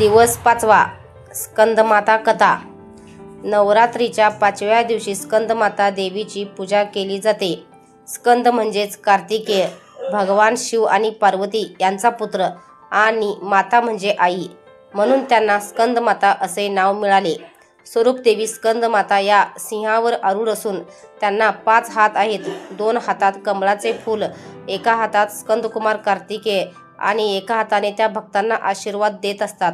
दिवस 5वा. स्कंदमाता कथा. नवरात्रीच्या 5व्या दिवशी स्कंदमाता देवीची पूजा केली जाते. स्कंद म्हणजेच कार्तिकेय, भगवान शिव आणि पार्वती यांचा पुत्र, आणि माता म्हणजे आई, म्हणून त्यांना स्कंदमाता असे नाव मिळाले. स्वरूपदेवी स्कंदमाता या सिंहावर आरूढ असून त्यांना 5 हात आहेत. 2 हातात कमळाचे फूल, एका हातात स्कंदकुमार कार्तिकेय आणि एका हाताने त्या भक्तांना आशीर्वाद देत असतात.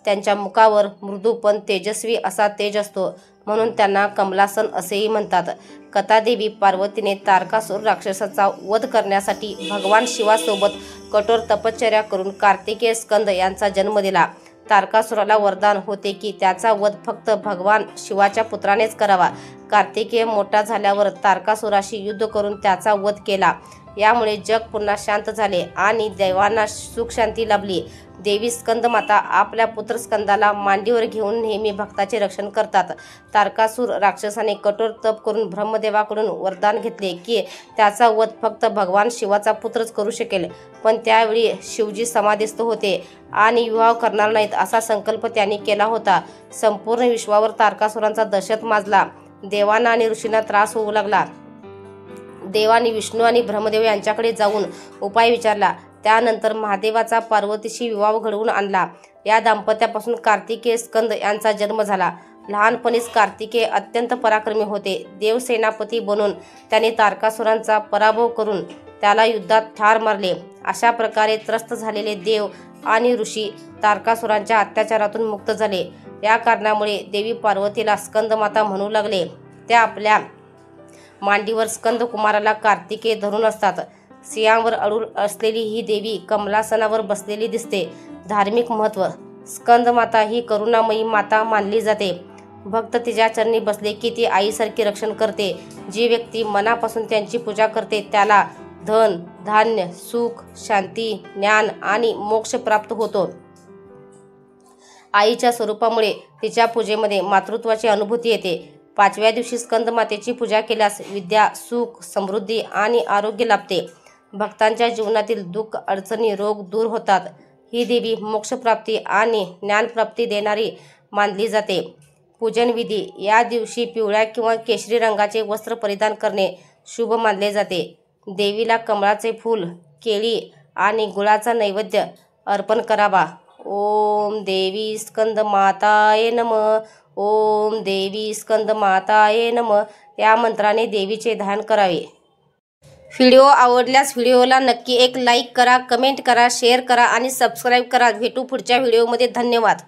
त्यांच्या मुखावर मृदू पण तेजस्वी असा तेज असतो, म्हणून त्यांना कमलासन असेही म्हणतात. कथादेवी पार्वतीने तारकासुर राक्षसाचा वध करण्यासाठी भगवान शिवासोबत कठोर तपश्चर्या करून कार्तिकेय स्कंद यांचा जन्म दिला. तारकासुराला वरदान होते की त्याचा वध फक्त भगवान शिवाच्या पुत्रानेच करावा. कार्तिकेय मोठा झाल्यावर तारकासुराशी युद्ध करून त्याचा वध केला. यामुळे जग पुन्हा शांत झाले आणि देवांना सुखशांती लाभली. देवी स्कंदमाता आपल्या पुत्र स्कंदाला मांडीवर घेऊन नेहमी भक्ताचे रक्षण करतात. तारकासुर राक्षसाने कठोर तप करून ब्रह्मदेवाकडून वरदान घेतले की त्याचा वध फक्त भगवान शिवाचा पुत्रच करू शकेल. पण त्यावेळी शिवजी समाधीस्थ होते आणि विवाह करणार नाहीत असा संकल्प त्यांनी केला होता. संपूर्ण विश्वावर तारकासुरांचा दहशत माजला. देवांना आणि ऋषींना त्रास होऊ लागला. देवांनी विष्णू आणि ब्रह्मदेव यांच्याकडे जाऊन उपाय विचारला. त्यानंतर महादेवाचा पार्वतीशी विवाह घडवून आणला. या दाम्पत्यापासून कार्तिकेय स्कंद यांचा जन्म झाला. लहानपणीच कार्तिकेय अत्यंत पराक्रमी होते. देवसेनापती बनून त्याने तारकासुरांचा पराभव करून त्याला युद्धात ठार मारले. अशा प्रकारे त्रस्त झालेले देव आणि ऋषी तारकासुरांच्या अत्याचारातून मुक्त झाले. या कारणामुळे देवी पार्वतीला स्कंदमाता म्हणू लागले. त्या आपल्या मांडीवर स्कंदकुमाराला कार्तिकेय धरून असतात. सिंहावर आरूढ असलेली ही देवी कमलासनावर बसलेली दिसते. धार्मिक महत्त्व. स्कंदमाता ही करुणामयी माता मानली जाते. भक्त तिच्या चरणी बसले की ती आईसारखी रक्षण करते. जी व्यक्ती मनापासून त्यांची पूजा करते त्याला धन, धान्य, सुख, शांती, ज्ञान आणि मोक्ष प्राप्त होतो. आईच्या स्वरूपामुळे तिच्या पूजेमध्ये मातृत्वाची अनुभूती येते. 5व्या दिवशी स्कंदमातेची पूजा केल्यास विद्या, सुख, समृद्धी आणि आरोग्य लाभते. भक्तांच्या जीवनातील दुःख, अडचणी, रोग दूर होतात. ही देवी मोक्षप्राप्ती आणि ज्ञानप्राप्ती देणारी मानली जाते. पूजनविधी. या दिवशी पिवळ्या किंवा केशरी रंगाचे वस्त्र परिधान करणे शुभ मानले जाते. देवीला कमळाचे फूल, केळी आणि गुळाचा नैवेद्य अर्पण करावा. ओम देवी स्कंदमाताये नमः. ओम देवी स्कंदमाताये नमः या मंत्राने देवीचे ध्यान करावे. व्हिडिओ आवडल्यास व्हिडिओला नक्की एक लाईक करा, कमेंट करा, शेअर करा आणि सबस्क्राईब करा. भेटू पुढच्या व्हिडिओमध्ये. धन्यवाद.